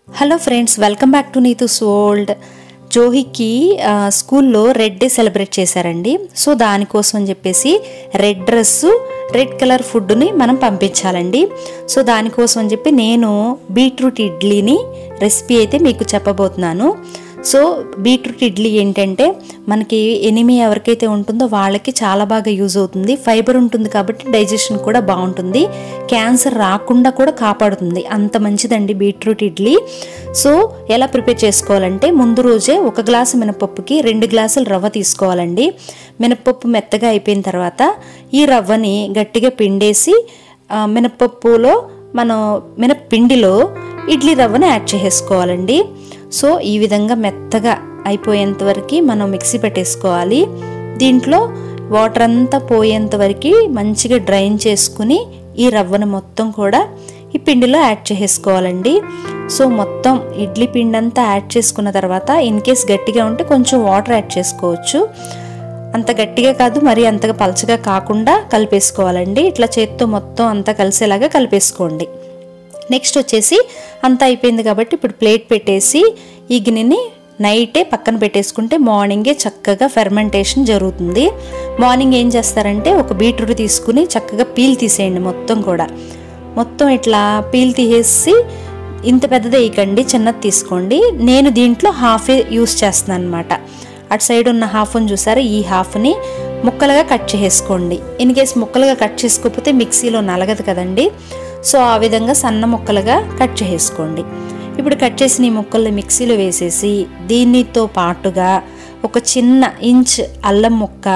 Hello friends, welcome back to Neetu's world. జోహికి స్కూల్లో red day celebrate చేశారండి. సో దానికోసం అని చెప్పేసి రెడ్ డ్రెస్సు, రెడ్ కలర్ ఫుడ్ని మనం పంపించాలండి. సో దానికోసం అని చెప్పి నేను బీట్రూట్ ఇడ్లీని రెసిపీ అయితే మీకు చెప్పబోతున్నాను. సో బీట్రూట్ ఇడ్లీ ఏంటంటే మనకి ఎనిమియా ఎవరికైతే ఉంటుందో వాళ్ళకి చాలా బాగా యూజ్ అవుతుంది. ఫైబర్ ఉంటుంది కాబట్టి డైజెషన్ కూడా బాగుంటుంది, క్యాన్సర్ రాకుండా కూడా కాపాడుతుంది. అంత మంచిదండి బీట్రూట్ ఇడ్లీ. సో ఎలా ప్రిపేర్ చేసుకోవాలంటే ముందు రోజే 1 గ్లాసు మినపప్పుకి 2 గ్లాసులు రవ్వ తీసుకోవాలండి. మినపప్పు మెత్తగా అయిపోయిన తర్వాత ఈ రవ్వని గట్టిగా పిండేసి మినపప్పులో మనం మినప్పిండిలో ఇడ్లీ రవ్వని యాడ్ చేసుకోవాలండి. సో ఈ విధంగా మెత్తగా అయిపోయేంత వరకు మనం మిక్సీ పెట్టేసుకోవాలి. దీంట్లో వాటర్ అంతా పోయేంత వరకు మంచిగా డ్రైన్ చేసుకుని ఈ రవ్వను మొత్తం కూడా ఈ పిండిలో యాడ్ చేసుకోవాలండి. సో మొత్తం ఇడ్లీ పిండి అంతా యాడ్ చేసుకున్న తర్వాత ఇన్ కేస్ గట్టిగా ఉంటే కొంచెం వాటర్ యాడ్ చేసుకోవచ్చు. అంత గట్టిగా కాదు, మరి అంతగా పలచగా కాకుండా కలిపేసుకోవాలండి. ఇట్లా చేత్తో మొత్తం అంతా కలిసేలాగా కలిపేసుకోండి. నెక్స్ట్ వచ్చేసి అంతా అయిపోయింది కాబట్టి ఇప్పుడు ప్లేట్ పెట్టేసి ఈ గిన్నెని నైటే పక్కన పెట్టేసుకుంటే మార్నింగే చక్కగా ఫెర్మెంటేషన్ జరుగుతుంది. మార్నింగ్ ఏం చేస్తారంటే ఒక బీట్రూట్ తీసుకుని చక్కగా పీల్ తీసేయండి. మొత్తం ఇట్లా పీల్ తీసేసి ఇంత పెద్దది వేయకండి, చిన్నది తీసుకోండి. నేను దీంట్లో హాఫే యూస్ చేస్తున్నాను అనమాట. అటు సైడ్ ఉన్న హాఫ్ని చూసారా, ఈ హాఫ్ని ముక్కలుగా కట్ చేసుకోండి. ఇన్ కేస్ ముక్కలుగా కట్ చేసుకోకపోతే మిక్సీలో నలగదు కదండి. సో ఆ విధంగా సన్న ముక్కలుగా కట్ చేసుకోండి. ఇప్పుడు కట్ చేసిన ఈ ముక్కల్ని మిక్సీలో వేసేసి దీనితో పాటుగా ఒక చిన్న ఇంచ్ అల్లం ముక్క,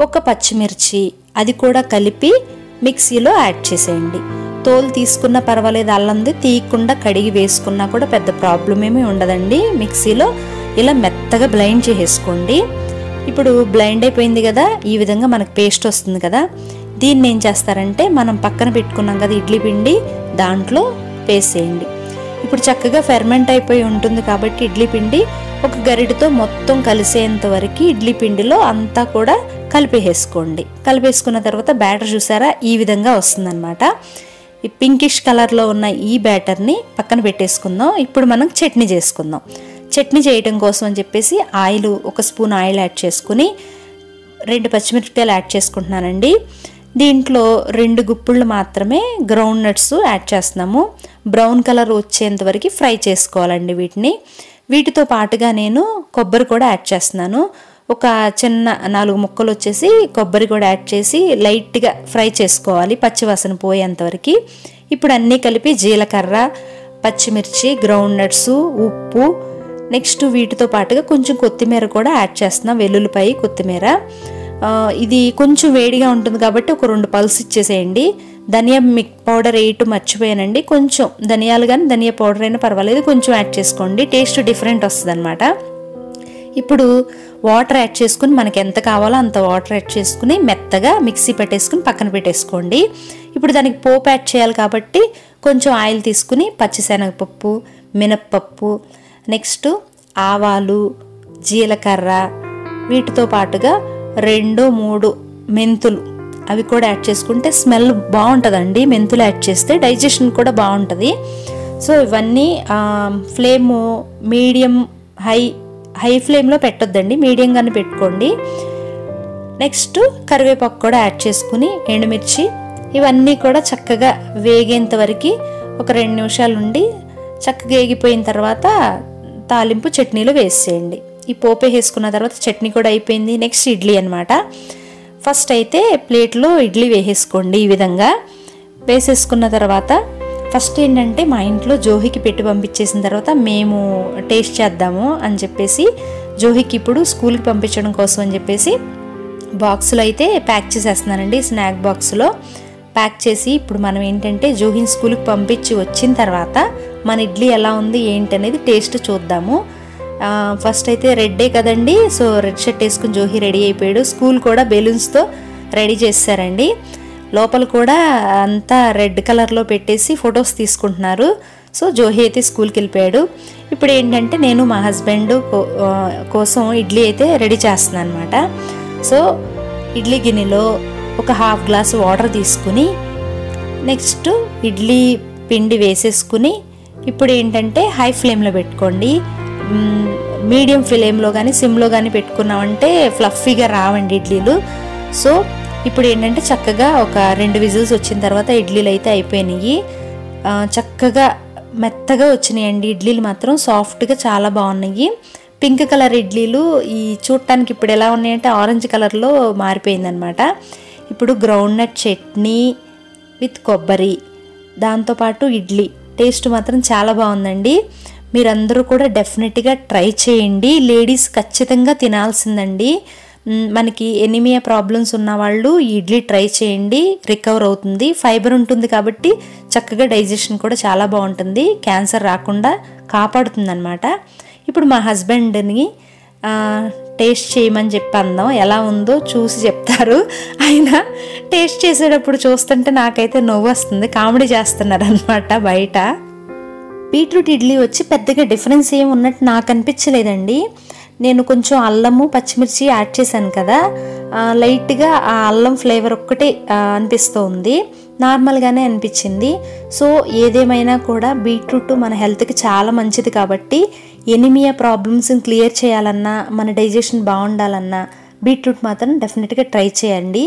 ఒక పచ్చిమిర్చి అది కూడా కలిపి మిక్సీలో యాడ్ చేసేయండి. తోలు తీసుకున్నా పర్వాలేదు, అల్లంది తీయకుండా కడిగి వేసుకున్నా కూడా పెద్ద ప్రాబ్లం ఏమీ ఉండదండి. మిక్సీలో ఇలా మెత్తగా బ్లైండ్ చేసేసుకోండి. ఇప్పుడు బ్లైండ్ అయిపోయింది కదా, ఈ విధంగా మనకు పేస్ట్ వస్తుంది కదా. దీన్ని ఏం చేస్తారంటే మనం పక్కన పెట్టుకున్నాం కదా ఇడ్లీ పిండి, దాంట్లో వేసేయండి. ఇప్పుడు చక్కగా ఫెర్మెంట్ అయిపోయి ఉంటుంది కాబట్టి ఇడ్లీ పిండి ఒక గరిటతో మొత్తం కలిసేంత వరకు ఇడ్లీ పిండిలో అంతా కూడా కలిపేసుకోండి. కలిపేసుకున్న తర్వాత బ్యాటర్ చూసారా ఈ విధంగా వస్తుందన్నమాట. ఈ పింకిష్ కలర్లో ఉన్న ఈ బ్యాటర్ని పక్కన పెట్టేసుకుందాం. ఇప్పుడు మనం చట్నీ చేసుకుందాం. చట్నీ చేయడం కోసం అని చెప్పేసి ఆయిల్, 1 స్పూన్ ఆయిల్ యాడ్ చేసుకుని 2 పచ్చిమిరపకాయలు యాడ్ చేసుకుంటున్నానండి. దీంట్లో 2 గుప్పుళ్ళు మాత్రమే గ్రౌండ్ నట్స్ యాడ్ చేస్తున్నాము. బ్రౌన్ కలర్ వచ్చేంత వరకు ఫ్రై చేసుకోవాలండి వీటిని. వీటితో పాటుగా నేను కొబ్బరి కూడా యాడ్ చేస్తున్నాను. ఒక చిన్న 4 ముక్కలు వచ్చేసి కొబ్బరి కూడా యాడ్ చేసి లైట్గా ఫ్రై చేసుకోవాలి, పచ్చివాసన పోయేంత వరకు. ఇప్పుడు అన్నీ కలిపి జీలకర్ర, పచ్చిమిర్చి, గ్రౌండ్ నట్స్, ఉప్పు, నెక్స్ట్ వీటితో పాటుగా కొంచెం కొత్తిమీర కూడా యాడ్ చేస్తున్నాం, వెల్లుల్లిపాయ, కొత్తిమీర. ఇది కొంచెం వేడిగా ఉంటుంది కాబట్టి ఒక 2 పల్స్ ఇచ్చేసేయండి. ధనియా పౌడర్ వేయటం మర్చిపోయానండి. కొంచెం ధనియాలు కానీ ధనియా పౌడర్ అయినా పర్వాలేదు, కొంచెం యాడ్ చేసుకోండి, టేస్ట్ డిఫరెంట్ వస్తుంది అనమాట. ఇప్పుడు వాటర్ యాడ్ చేసుకుని మనకి ఎంత కావాలో అంత వాటర్ యాడ్ చేసుకుని మెత్తగా మిక్సీ పెట్టేసుకుని పక్కన పెట్టేసుకోండి. ఇప్పుడు దానికి పోపు యాడ్ చేయాలి కాబట్టి కొంచెం ఆయిల్ తీసుకుని పచ్చిశనగపప్పు, మినప్పప్పు, నెక్స్ట్ ఆవాలు, జీలకర్ర, వీటితో పాటుగా 2-3 మెంతులు అవి కూడా యాడ్ చేసుకుంటే స్మెల్ బాగుంటుందండి. మెంతులు యాడ్ చేస్తే డైజెషన్ కూడా బాగుంటుంది. సో ఇవన్నీ ఫ్లేమ్ మీడియం, హై ఫ్లేమ్లో పెట్టొద్దండి, మీడియంగానే పెట్టుకోండి. నెక్స్ట్ కరివేపాకు కూడా యాడ్ చేసుకుని ఎండుమిర్చి ఇవన్నీ కూడా చక్కగా వేగేంత వరకు ఒక 2 నిమిషాలు ఉండి చక్కగా వేగిపోయిన తర్వాత తాలింపు చట్నీలో వేసేయండి. ఈ పోపే వేసుకున్న తర్వాత చట్నీ కూడా అయిపోయింది. నెక్స్ట్ ఇడ్లీ అనమాట. ఫస్ట్ అయితే ప్లేట్లో ఇడ్లీ వేసేసుకోండి. ఈ విధంగా వేసేసుకున్న తర్వాత ఫస్ట్ ఏంటంటే మా ఇంట్లో జోహికి పెట్టి పంపించేసిన తర్వాత మేము టేస్ట్ చేద్దాము అని చెప్పేసి జోహికి ఇప్పుడు స్కూల్కి పంపించడం కోసం అని చెప్పేసి బాక్సులో అయితే ప్యాక్ చేసేస్తున్నానండి. స్నాక్ బాక్స్లో ప్యాక్ చేసి ఇప్పుడు మనం ఏంటంటే జోహిని స్కూల్కి పంపించి వచ్చిన తర్వాత మన ఇడ్లీ ఎలా ఉంది ఏంటి అనేది టేస్ట్ చూద్దాము. ఫస్ట్ అయితే రెడ్ డే కదండి, సో రెడ్ షర్ట్ వేసుకుని జోహి రెడీ అయిపోయాడు. స్కూల్ కూడా బెలూన్స్తో రెడీ చేశారండి. లోపల కూడా అంతా రెడ్ కలర్లో పెట్టేసి ఫొటోస్ తీసుకుంటున్నారు. సో జోహి అయితే స్కూల్కి వెళ్ళిపోయాడు. ఇప్పుడు ఏంటంటే నేను మా హస్బెండ్ కోసం ఇడ్లీ అయితే రెడీ చేస్తున్నాను అనమాట. సో ఇడ్లీ గిన్నెలో ఒక 1/2 గ్లాసు వాటర్ తీసుకుని నెక్స్ట్ ఇడ్లీ పిండి వేసేసుకుని ఇప్పుడు ఏంటంటే హై ఫ్లేమ్లో పెట్టుకోండి. మీడియం ఫ్లేమ్లో కానీ సిమ్లో కానీ పెట్టుకున్నామంటే ఫ్లఫీగా రావండి ఇడ్లీలు. సో ఇప్పుడు ఏంటంటే చక్కగా ఒక 2 విజిల్స్ వచ్చిన తర్వాత ఇడ్లీలు అయితే అయిపోయినాయి. చక్కగా మెత్తగా వచ్చినాయండి ఇడ్లీలు, మాత్రం సాఫ్ట్గా చాలా బాగున్నాయి. పింక్ కలర్ ఇడ్లీలు ఈ చూడటానికి ఇప్పుడు ఎలా ఉన్నాయంటే ఆరెంజ్ కలర్లో మారిపోయిందనమాట. ఇప్పుడు గ్రౌండ్నట్ చట్నీ విత్ కొబ్బరి, దాంతోపాటు ఇడ్లీ టేస్ట్ మాత్రం చాలా బాగుందండి. మీరందరూ కూడా డెఫినెట్గా ట్రై చేయండి. లేడీస్ ఖచ్చితంగా తినాల్సిందండి. మనకి ఎనిమియా ప్రాబ్లమ్స్ ఉన్న వాళ్ళు ఈ ఇడ్లీ ట్రై చేయండి, రికవర్ అవుతుంది. ఫైబర్ ఉంటుంది కాబట్టి చక్కగా డైజెషన్ కూడా చాలా బాగుంటుంది, క్యాన్సర్ రాకుండా కాపాడుతుంది అనమాట. ఇప్పుడు మా హస్బెండ్ని టేస్ట్ చేయమని చెప్పి అందాం, ఎలా ఉందో చూసి చెప్తారు. ఆయన టేస్ట్ చేసేటప్పుడు చూస్తుంటే నాకైతే నవ్వు వస్తుంది, కామెడీ చేస్తున్నారు అనమాట బయట. బీట్రూట్ ఇడ్లీ వచ్చి పెద్దగా డిఫరెన్స్ ఏమి ఉన్నట్టు నాకు అనిపించలేదండి. నేను కొంచెం అల్లము పచ్చిమిర్చి యాడ్ చేశాను కదా, లైట్గా ఆ అల్లం ఫ్లేవర్ ఒక్కటే అనిపిస్తూ ఉంది, నార్మల్గానే అనిపించింది. సో ఏదేమైనా కూడా బీట్రూట్ మన హెల్త్కి చాలా మంచిది కాబట్టి ఎనిమియా ప్రాబ్లమ్స్ని క్లియర్ చేయాలన్నా, మన డైజెషన్ బాగుండాలన్నా బీట్రూట్ మాత్రం డెఫినెట్గా ట్రై చేయండి.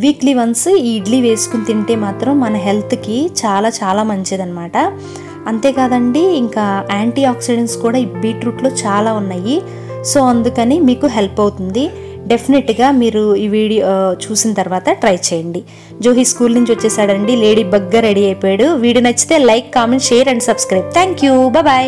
వీక్లీ వన్స్ ఈ ఇడ్లీ వేసుకుని తింటే మాత్రం మన హెల్త్కి చాలా చాలా మంచిదన్నమాట. అంతేకాదండి, ఇంకా యాంటీ ఆక్సిడెంట్స్ కూడా ఈ బీట్రూట్లో చాలా ఉన్నాయి. సో అందుకని మీకు హెల్ప్ అవుతుంది. డెఫినెట్గా మీరు ఈ వీడియో చూసిన తర్వాత ట్రై చేయండి. జోహి స్కూల్ నుంచి వచ్చేసాడండి, లేడీ బగ్గా రెడీ అయిపోయాడు. వీడియో నచ్చితే like, comment, share and subscribe. Thank you, bye.